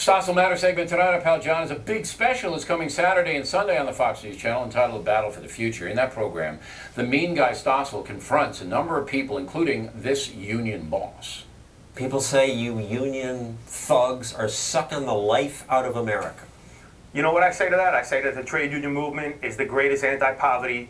Stossel Matter segment tonight. Our pal John has a big special. It's coming Saturday and Sunday on the Fox News Channel entitled Battle for the Future. In that program, the mean guy Stossel confronts a number of people, including this union boss. People say you union thugs are sucking the life out of America. You know what I say to that? I say that the trade union movement is the greatest anti-poverty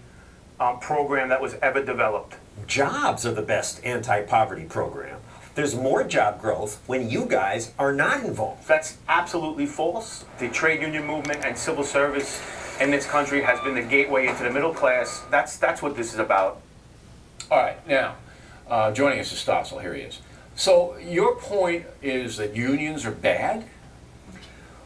program that was ever developed. Jobs are the best anti-poverty program. There's more job growth when you guys are not involved. That's absolutely false. The trade union movement and civil service in this country has been the gateway into the middle class. That's what this is about. All right, now, joining us is Stossel. Here he is. So your point is that unions are bad?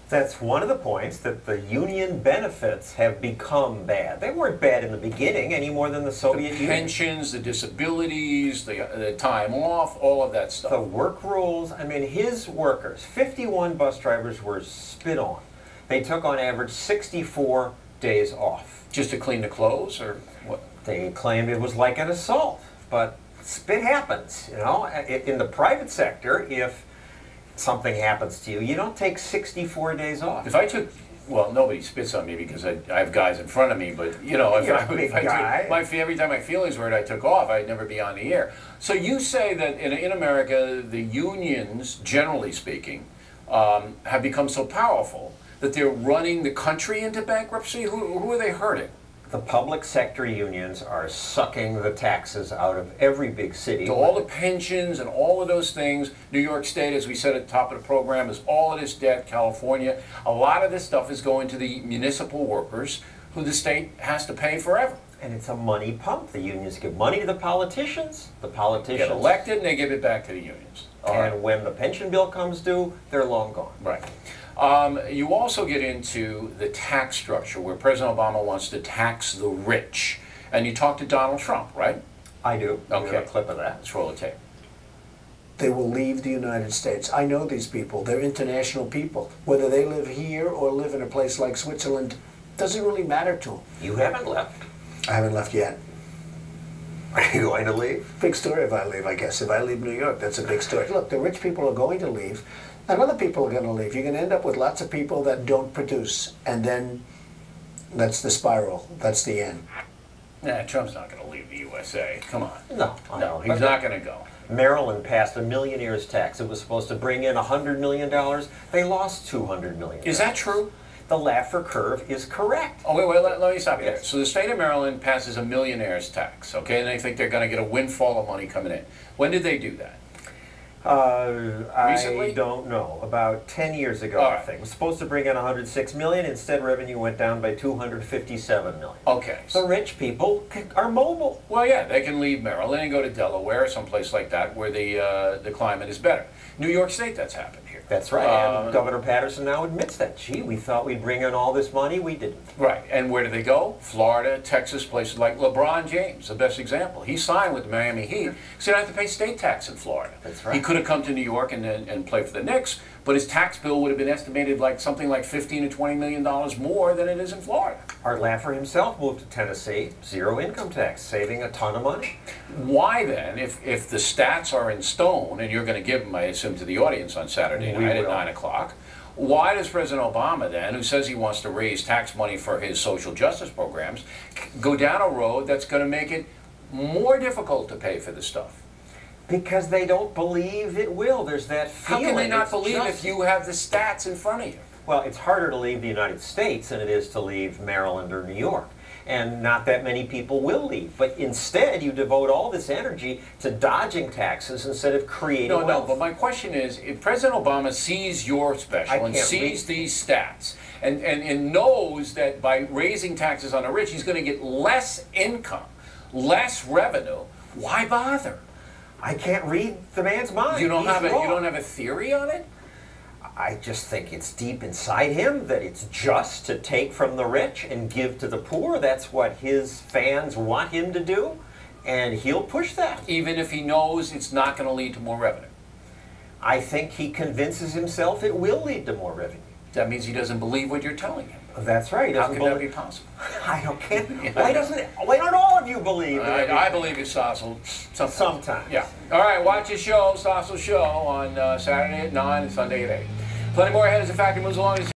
That's one of the points, that the union benefits have become bad. They weren't bad in the beginning any more than the Soviet Union. The pensions, the disabilities, the time off, all of that stuff. The work rules. I mean, his workers, 51 bus drivers were spit on. They took on average 64 days off. Just to clean the clothes, or what? They claimed it was like an assault, but spit happens, you know. In the private sector, if something happens to you, you don't take 64 days off. If I took, well, nobody spits on me because I have guys in front of me, but you know, if I took every time my feelings were hurt, I took off, I'd never be on the air. So you say that in America, the unions, generally speaking, have become so powerful that they're running the country into bankruptcy? Who are they hurting? The public sector unions are sucking the taxes out of every big city. So all the pensions and all of those things, New York State, as we said at the top of the program, is all of this debt. California, a lot of this stuff is going to the municipal workers who the state has to pay forever. And it's a money pump. The unions give money to the politicians. The politicians get elected and they give it back to the unions. And when the pension bill comes due, they're long gone. Right. You also get into the tax structure where President Obama wants to tax the rich. And you talk to Donald Trump, right? I do. Okay. We have a clip of that. Let's roll the tape. They will leave the United States. I know these people. They're international people. Whether they live here or live in a place like Switzerland, doesn't really matter to them. You haven't left. I haven't left yet. Are you going to leave? Big story if I leave, I guess. If I leave New York, that's a big story. Look, the rich people are going to leave, and other people are going to leave. You're going to end up with lots of people that don't produce, and then that's the spiral. That's the end. Nah, Trump's not going to leave the USA. Come on. No, he's not going to go. Maryland passed a millionaire's tax. It was supposed to bring in $100 million. They lost $200 million. Is that true? The Laffer curve is correct. Oh, wait, let me stop you there. So the state of Maryland passes a millionaire's tax, okay, and they think they're going to get a windfall of money coming in. When did they do that? Recently? I don't know. About 10 years ago, I think. It was supposed to bring in $106 million. Instead, revenue went down by $257 million. Okay. The rich people are mobile. Well, yeah, they can leave Maryland and go to Delaware or someplace like that where the climate is better. New York State, that's happened here. That's right, and Governor Patterson now admits that. Gee, we thought we'd bring in all this money, we didn't. Right, and where do they go? Florida, Texas, places like LeBron James, the best example. He signed with the Miami Heat, so he didn't have to pay state tax in Florida. That's right. He could have come to New York and played for the Knicks, but his tax bill would have been estimated like something like $15 to $20 million more than it is in Florida. Art Laffer himself moved to Tennessee, zero income tax, saving a ton of money. Why then, if the stats are in stone, and you're going to give them, I assume, to the audience on Saturday night at 9 o'clock, why does President Obama then, who says he wants to raise tax money for his social justice programs, go down a road that's going to make it more difficult to pay for the stuff? Because they don't believe it will. There's that feeling. How can they not believe if you have the stats in front of you? Well, it's harder to leave the United States than it is to leave Maryland or New York. And not that many people will leave. But instead, you devote all this energy to dodging taxes instead of creating wealth. No, but my question is, if President Obama sees your special and sees these stats and knows that by raising taxes on the rich, he's going to get less income, less revenue, why bother? I can't read the man's mind. You don't have a theory on it? I just think it's deep inside him that it's just to take from the rich and give to the poor. That's what his fans want him to do, and he'll push that. Even if he knows it's not going to lead to more revenue? I think he convinces himself it will lead to more revenue. That means he doesn't believe what you're telling him. That's right. How can that be possible? I don't care. Why don't all of you believe it? I believe it's Stossel. Sometimes. Yeah. All right, watch his show, Stossel Show, on Saturday at 9 and Sunday at 8. Plenty more ahead as the factory moves along.